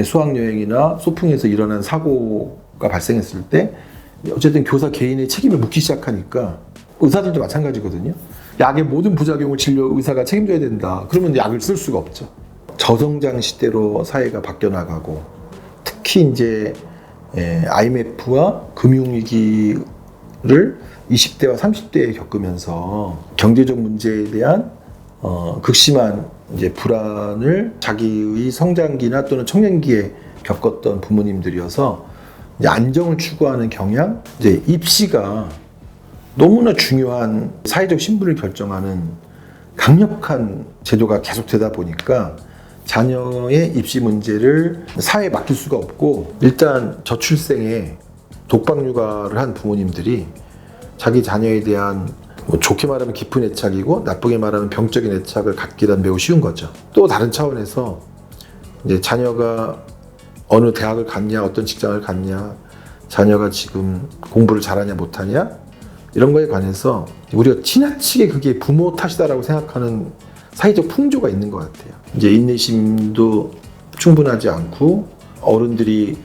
수학여행이나 소풍에서 일어난 사고가 발생했을 때 어쨌든 교사 개인의 책임을 묻기 시작하니까 의사들도 마찬가지거든요. 약의 모든 부작용을 진료 의사가 책임져야 된다. 그러면 약을 쓸 수가 없죠. 저성장 시대로 사회가 바뀌어 나가고 특히 이제 IMF와 금융위기를 20대와 30대에 겪으면서 경제적 문제에 대한 극심한 이제 불안을 자기의 성장기나 또는 청년기에 겪었던 부모님들이어서 이제 안정을 추구하는 경향, 이제 입시가 너무나 중요한 사회적 신분을 결정하는 강력한 제도가 계속되다 보니까 자녀의 입시 문제를 사회에 맡길 수가 없고 일단 저출생에 독박육아를 한 부모님들이 자기 자녀에 대한 좋게 말하면 깊은 애착이고 나쁘게 말하면 병적인 애착을 갖기란 매우 쉬운 거죠. 또 다른 차원에서 이제 자녀가 어느 대학을 갔냐, 어떤 직장을 갔냐, 자녀가 지금 공부를 잘하냐 못하냐 이런 거에 관해서 우리가 지나치게 그게 부모 탓이다라고 생각하는 사회적 풍조가 있는 것 같아요. 이제 인내심도 충분하지 않고 어른들이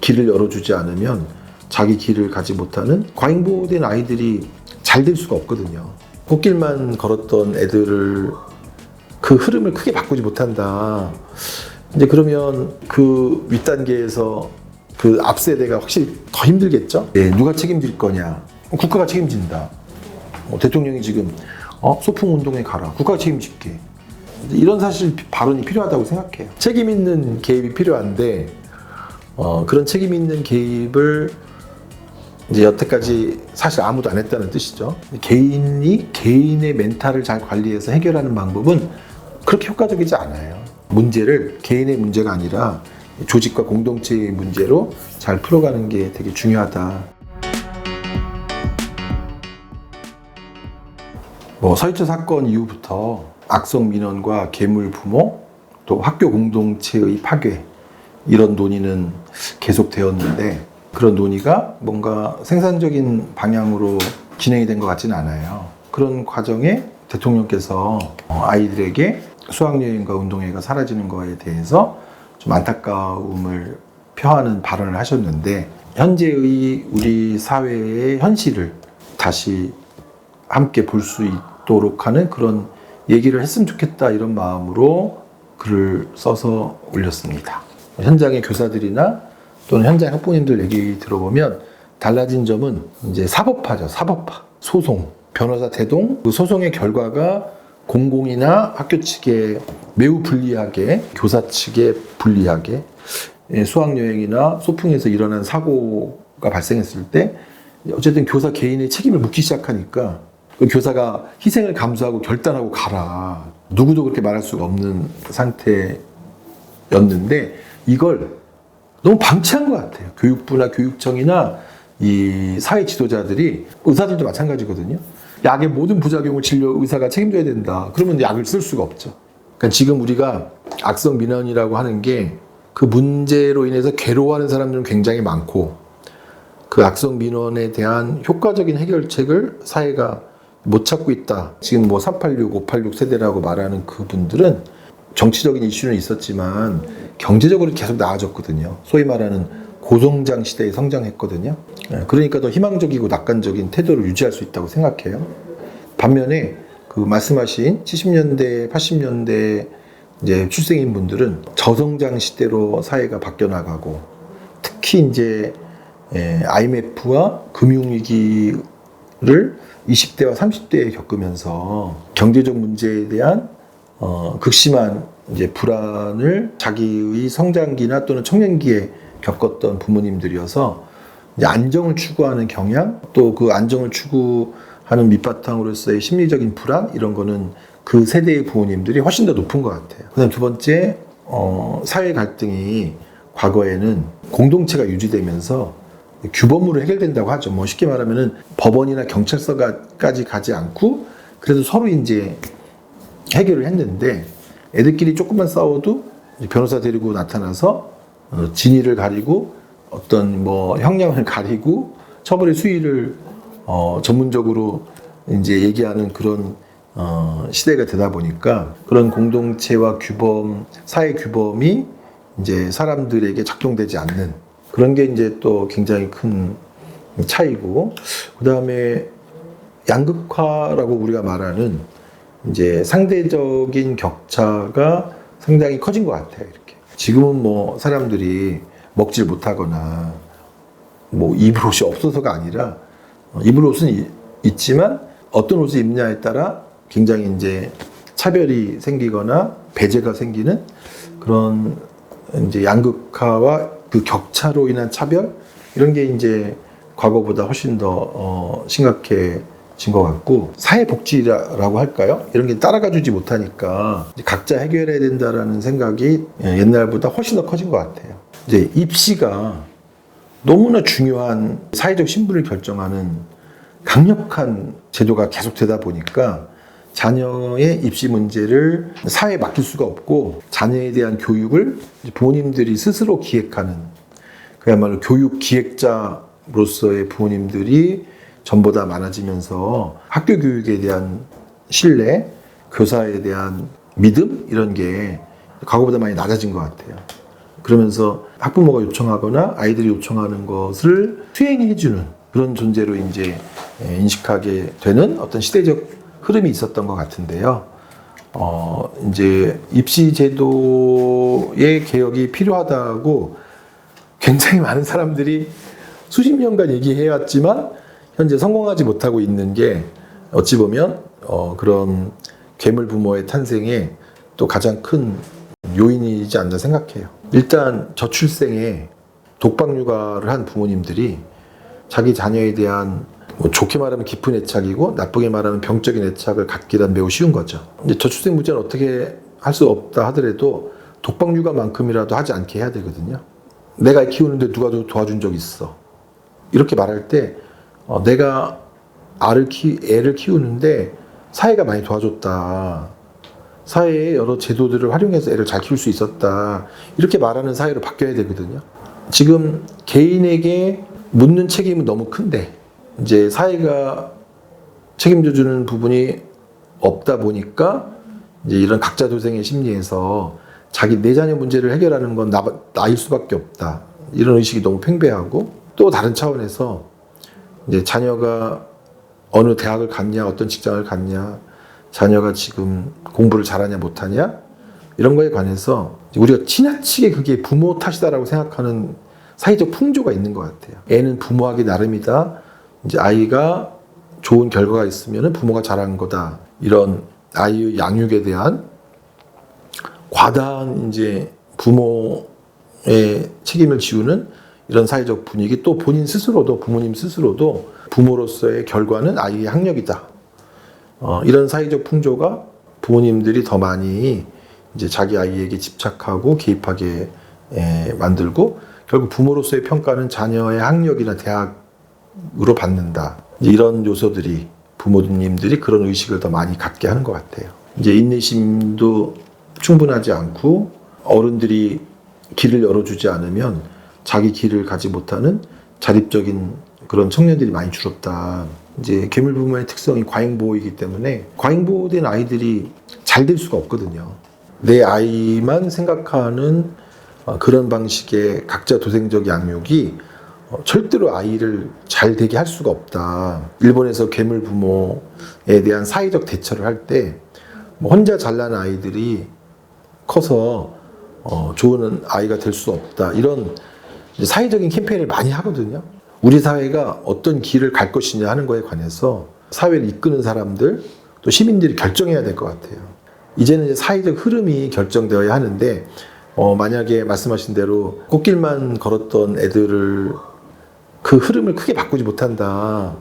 길을 열어주지 않으면 자기 길을 가지 못하는 과잉보호된 아이들이 잘 될 수가 없거든요. 꽃길만 걸었던 애들을 그 흐름을 크게 바꾸지 못한다. 이제 그러면 그 윗단계에서 그 앞 세대가 확실히 더 힘들겠죠? 누가 책임질 거냐? 국가가 책임진다. 대통령이 지금 소풍 운동에 가라. 국가가 책임질게. 이런 사실 발언이 필요하다고 생각해요. 책임 있는 개입이 필요한데 그런 책임 있는 개입을 이제 여태까지 사실 아무도 안 했다는 뜻이죠. 개인이 개인의 멘탈을 잘 관리해서 해결하는 방법은 그렇게 효과적이지 않아요. 문제를 개인의 문제가 아니라 조직과 공동체의 문제로 잘 풀어가는 게 되게 중요하다. 서희초 사건 이후부터 악성 민원과 괴물 부모, 또 학교 공동체의 파괴 이런 논의는 계속되었는데 그런 논의가 뭔가 생산적인 방향으로 진행이 된 것 같지는 않아요. 그런 과정에 대통령께서 아이들에게 수학여행과 운동회가 사라지는 거에 대해서 좀 안타까움을 표하는 발언을 하셨는데 현재의 우리 사회의 현실을 다시 함께 볼 수 있도록 하는 그런 얘기를 했으면 좋겠다 이런 마음으로 글을 써서 올렸습니다. 현장의 교사들이나 또는 현장 학부모님들 얘기 들어보면 달라진 점은 이제 사법화죠. 사법화. 소송. 변호사 대동. 그 소송의 결과가 공공이나 학교 측에 매우 불리하게, 교사 측에 불리하게 수학여행이나 소풍에서 일어난 사고가 발생했을 때 어쨌든 교사 개인의 책임을 묻기 시작하니까 그 교사가 희생을 감수하고 결단하고 가라. 누구도 그렇게 말할 수가 없는 상태였는데 이걸 너무 방치한 것 같아요. 교육부나 교육청이나 이 사회 지도자들이 의사들도 마찬가지거든요. 약의 모든 부작용을 진료 의사가 책임져야 된다. 그러면 약을 쓸 수가 없죠. 그러니까 지금 우리가 악성 민원이라고 하는 게 그 문제로 인해서 괴로워하는 사람들은 굉장히 많고 그 악성 민원에 대한 효과적인 해결책을 사회가 못 찾고 있다. 지금 386, 586 세대라고 말하는 그분들은 정치적인 이슈는 있었지만 경제적으로 계속 나아졌거든요. 소위 말하는 고성장 시대에 성장했거든요. 그러니까 더 희망적이고 낙관적인 태도를 유지할 수 있다고 생각해요. 반면에 그 말씀하신 70년대, 80년대 이제 출생인 분들은 저성장 시대로 사회가 바뀌어 나가고 특히 이제 IMF와 금융위기를 20대와 30대에 겪으면서 경제적 문제에 대한 극심한 이제 불안을 자기의 성장기나 또는 청년기에 겪었던 부모님들이어서 이제 안정을 추구하는 경향, 또 그 안정을 추구하는 밑바탕으로서의 심리적인 불안 이런 거는 그 세대의 부모님들이 훨씬 더 높은 것 같아요. 그다음 두 번째, 사회 갈등이 과거에는 공동체가 유지되면서 규범으로 해결된다고 하죠. 쉽게 말하면은 법원이나 경찰서까지 가지 않고 그래도 서로 이제 해결을 했는데 애들끼리 조금만 싸워도 변호사 데리고 나타나서 진위를 가리고 어떤 형량을 가리고 처벌의 수위를 전문적으로 이제 얘기하는 그런 시대가 되다 보니까 그런 공동체와 규범, 사회 규범이 이제 사람들에게 작동되지 않는 그런 게 이제 또 굉장히 큰 차이고, 그 다음에 양극화라고 우리가 말하는 이제 상대적인 격차가 상당히 커진 것 같아요. 이렇게 지금은 뭐 사람들이 먹질 못하거나 뭐 입을 옷이 없어서가 아니라 입을 옷은 있지만 어떤 옷을 입냐에 따라 굉장히 이제 차별이 생기거나 배제가 생기는 그런 이제 양극화와 그 격차로 인한 차별 이런 게 이제 과거보다 훨씬 더 심각해진 것 같고, 사회복지라고 할까요? 이런 게 따라가 주지 못하니까 각자 해결해야 된다라는 생각이 옛날보다 훨씬 더 커진 것 같아요. 이제 입시가 너무나 중요한 사회적 신분을 결정하는 강력한 제도가 계속되다 보니까 자녀의 입시 문제를 사회에 맡길 수가 없고, 자녀에 대한 교육을 부모님들이 스스로 기획하는, 그야말로 교육 기획자로서의 부모님들이 전보다 많아지면서 학교 교육에 대한 신뢰, 교사에 대한 믿음 이런 게 과거보다 많이 낮아진 것 같아요. 그러면서 학부모가 요청하거나 아이들이 요청하는 것을 수행해주는 그런 존재로 이제 인식하게 되는 어떤 시대적 흐름이 있었던 것 같은데요. 이제 입시 제도의 개혁이 필요하다고 굉장히 많은 사람들이 수십 년간 얘기해왔지만 현재 성공하지 못하고 있는 게 어찌 보면 그런 괴물 부모의 탄생에 또 가장 큰 요인이지 않나 생각해요. 일단 저출생에 독박 육아를 한 부모님들이 자기 자녀에 대한 뭐 좋게 말하면 깊은 애착이고 나쁘게 말하면 병적인 애착을 갖기란 매우 쉬운 거죠. 이제 저출생 문제는 어떻게 할 수 없다 하더라도 독박 육아만큼이라도 하지 않게 해야 되거든요. 내가 키우는데 누가 도와준 적 있어? 이렇게 말할 때 내가 애를 키우는데 사회가 많이 도와줬다. 사회의 여러 제도들을 활용해서 애를 잘 키울 수 있었다. 이렇게 말하는 사회로 바뀌어야 되거든요. 지금 개인에게 묻는 책임은 너무 큰데 이제 사회가 책임져주는 부분이 없다 보니까 이제 이런 각자 도생의 심리에서 자기 내 자녀 문제를 해결하는 건 나일 수밖에 없다. 이런 의식이 너무 팽배하고, 또 다른 차원에서 이제 자녀가 어느 대학을 갔냐, 어떤 직장을 갔냐, 자녀가 지금 공부를 잘하냐 못하냐 이런 거에 관해서 우리가 지나치게 그게 부모 탓이다라고 생각하는 사회적 풍조가 있는 것 같아요. 애는 부모하기 나름이다. 이제 아이가 좋은 결과가 있으면 부모가 잘한 거다. 이런 아이의 양육에 대한 과다한 이제 부모의 책임을 지우는 이런 사회적 분위기, 또 본인 스스로도, 부모님 스스로도 부모로서의 결과는 아이의 학력이다. 이런 사회적 풍조가 부모님들이 더 많이 이제 자기 아이에게 집착하고 개입하게 만들고, 결국 부모로서의 평가는 자녀의 학력이나 대학으로 받는다. 이런 요소들이 부모님들이 그런 의식을 더 많이 갖게 하는 것 같아요. 이제 인내심도 충분하지 않고 어른들이 길을 열어주지 않으면 자기 길을 가지 못하는 자립적인 그런 청년들이 많이 줄었다. 이제 괴물 부모의 특성이 과잉보호이기 때문에 과잉보호된 아이들이 잘 될 수가 없거든요. 내 아이만 생각하는 그런 방식의 각자 도생적 양육이 절대로 아이를 잘 되게 할 수가 없다. 일본에서 괴물 부모에 대한 사회적 대처를 할 때 혼자 잘난 아이들이 커서 좋은 아이가 될 수 없다. 이런 사회적인 캠페인을 많이 하거든요. 우리 사회가 어떤 길을 갈 것이냐 하는 거에 관해서 사회를 이끄는 사람들, 또 시민들이 결정해야 될 것 같아요. 이제는 이제 사회적 흐름이 결정되어야 하는데, 만약에 말씀하신 대로 꽃길만 걸었던 애들을 그 흐름을 크게 바꾸지 못한다.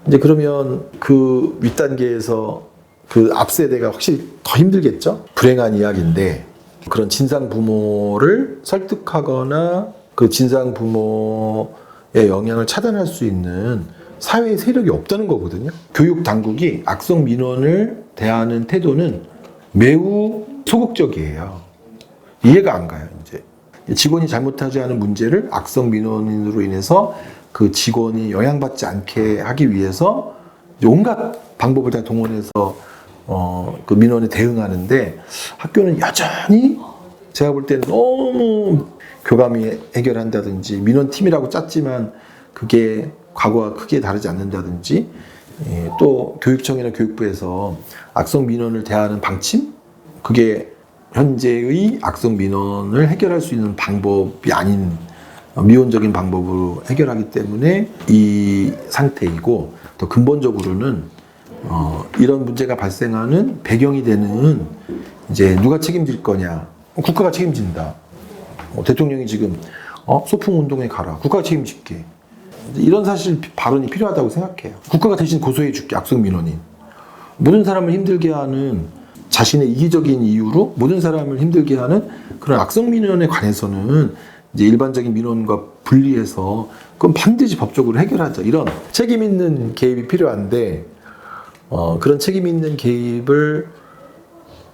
이제 그러면 그 윗단계에서 그 앞세대가 확실히 더 힘들겠죠? 불행한 이야기인데, 그런 진상 부모를 설득하거나 그 진상 부모의 영향을 차단할 수 있는 사회의 세력이 없다는 거거든요. 교육 당국이 악성 민원을 대하는 태도는 매우 소극적이에요. 이해가 안 가요. 이제 직원이 잘못하지 않은 문제를 악성 민원으로 인해서 그 직원이 영향받지 않게 하기 위해서 온갖 방법을 다 동원해서 그 민원에 대응하는데, 학교는 여전히 제가 볼 때는 너무 교감이 해결한다든지 민원팀이라고 짰지만 그게 과거와 크게 다르지 않는다든지 또 교육청이나 교육부에서 악성 민원을 대하는 방침? 그게 현재의 악성 민원을 해결할 수 있는 방법이 아닌 미온적인 방법으로 해결하기 때문에 이 상태이고 더 근본적으로는 이런 문제가 발생하는 배경이 되는 이제 누가 책임질 거냐? 국가가 책임진다. 대통령이 지금 소풍 운동에 가라. 국가가 책임질게. 이런 사실 발언이 필요하다고 생각해요. 국가가 대신 고소해 줄게. 악성 민원인. 모든 사람을 힘들게 하는 자신의 이기적인 이유로 모든 사람을 힘들게 하는 그런 악성 민원에 관해서는 이제 일반적인 민원과 분리해서 그건 반드시 법적으로 해결하자. 이런 책임 있는 개입이 필요한데 그런 책임 있는 개입을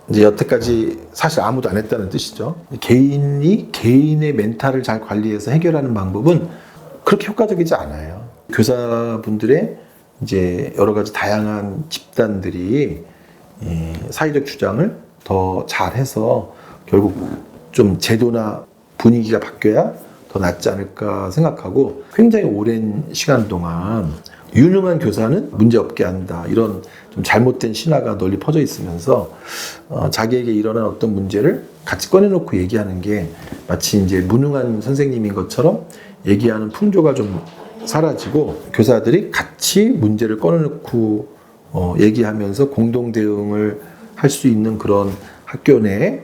이제 여태까지 사실 아무도 안 했다는 뜻이죠. 개인이 개인의 멘탈을 잘 관리해서 해결하는 방법은 그렇게 효과적이지 않아요. 교사분들의 이제 여러 가지 다양한 집단들이 사회적 주장을 더 잘해서 결국 좀 제도나 분위기가 바뀌어야 더 낫지 않을까 생각하고 굉장히 오랜 시간 동안 유능한 교사는 문제없게 한다. 이런 좀 잘못된 신화가 널리 퍼져 있으면서 자기에게 일어난 어떤 문제를 같이 꺼내놓고 얘기하는 게 마치 이제 무능한 선생님인 것처럼 얘기하는 풍조가 좀 사라지고 교사들이 같이 문제를 꺼내놓고 얘기하면서 공동 대응을 할 수 있는 그런 학교 내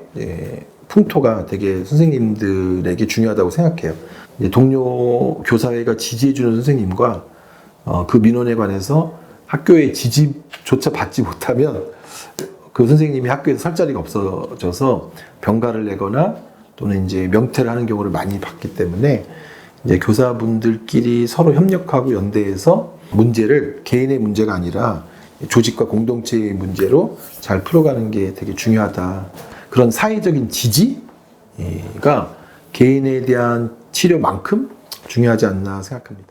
풍토가 되게 선생님들에게 중요하다고 생각해요. 동료 교사회가 지지해주는 선생님과 그 민원에 관해서 학교의 지지조차 받지 못하면 그 선생님이 학교에서 설 자리가 없어져서 병가를 내거나 또는 이제 명퇴를 하는 경우를 많이 봤기 때문에 이제 교사분들끼리 서로 협력하고 연대해서 문제를 개인의 문제가 아니라 조직과 공동체의 문제로 잘 풀어가는 게 되게 중요하다. 그런 사회적인 지지가 개인에 대한 치료만큼 중요하지 않나 생각합니다.